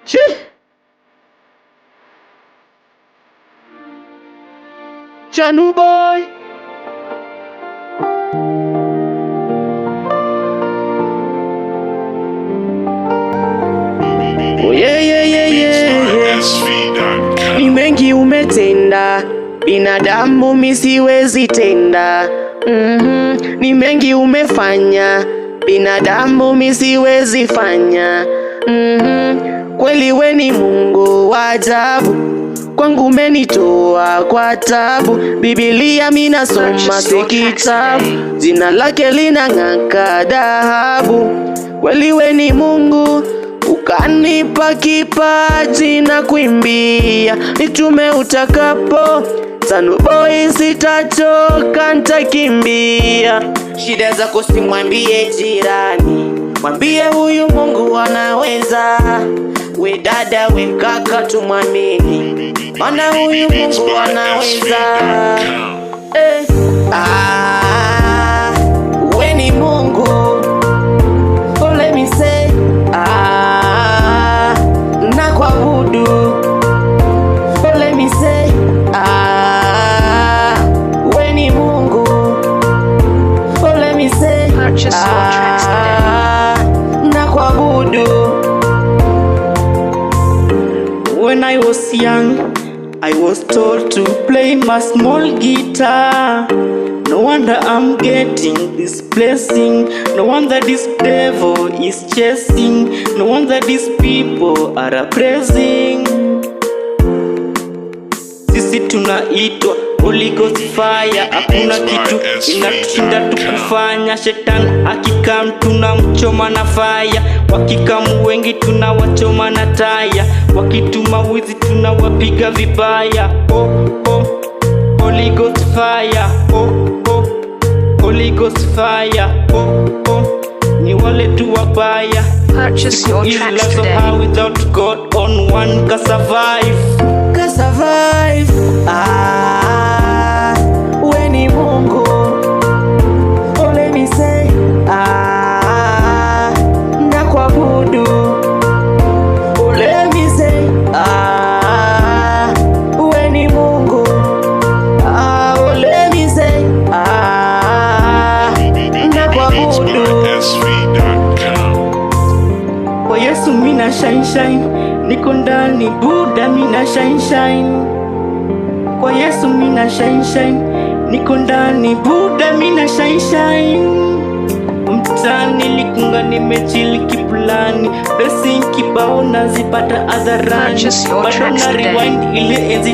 Chi. Chanu boy. Oh yeah, yeah, yeah, yeah, yeah. Ni mengi umetenda, binadamu mimi siwezi tenda. Ni mengi umefanya, binadamu mimi siwezi fanya. Kweli we ni Mungu wa ajabu, kwangu umenitoa kwa tabu. Biblia mimi nasoma si kitabu, jina lake linang'aa dhahabu. Kweli we ni Mungu, ukanipa kipaji na kuimbia, nitume utakapo. Chanu boy sitachoka, nitakimbia. Shida zako simwambie jirani, mwambie huyu Mungu anaweza. We dada we kaka tumwamini, maana huyu Mungu anaweza. We ni Mungu. Oh let me say nakuabudu. Oh let me say we ni Mungu. Oh let me say nakuabudu. When I was young, I was told to play my small guitar. No wonder I'm getting this blessing. No wonder this devil is chasing. No wonder these people are praising. Sisi tunaitwa Holy Ghost fire. Hakuna kitu inatushinda tukufanya. Shetani akikam tunamchoma na fire. Wakikamu wengi tunawachoma na taya. Wakituma wizi tunawapiga vibaya. Oh oh, Holy Ghost fire. Oh oh, Holy Ghost fire. Oh oh, ni wale tu wabaya. Purchase your tracks today. Somehow without God on one can survive. Can survive. We ni Mungu. Oh let me say nakuabudu. Oh let me say we ni Mungu. Oh let me say nakuabudu. Kwa Yesu mina shine shine, niko ndani Buddha mina shine shine. Kwa Yesu mina shine shine, niko ndani Buddha mina shine shine. Mtani likunga nimechili kipulani, blessing kibao nazipata adharani. Bado na rewind ile enzi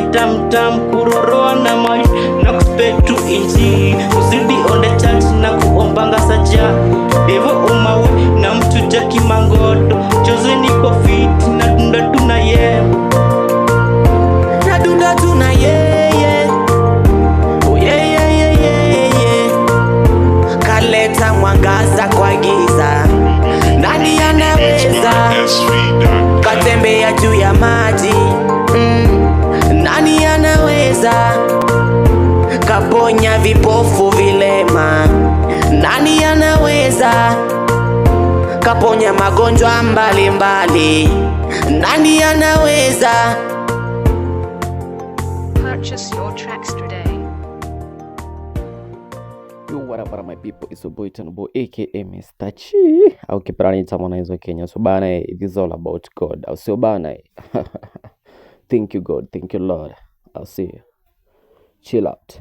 tam kuroroa na mai na kuspetu injili. Uzidi on the church na kuombanga saja. Devo umawe na mtu Jackie Mangoto. Chozi niko fit na dunda tuna ye. Na dunda tuna ye. Oh yeah yeah yeah yeah yeah. Kaleta mwangaza kwa giza, nani anaweza? Katembea juu ya maji, nani anaweza? Kaponya vipofu vilema, nani anaweza? Kaponya magonjwa mbalimbali, nani anaweza? Purchase your tracks today. Yo, what up my people, it's your boy Chanu Boy aka Mr. Chi au kiprani Harmonize wa Kenya. So bana, it is all about God. I'll see you bana. Thank you God, thank you Lord. I'll see you. Chill out.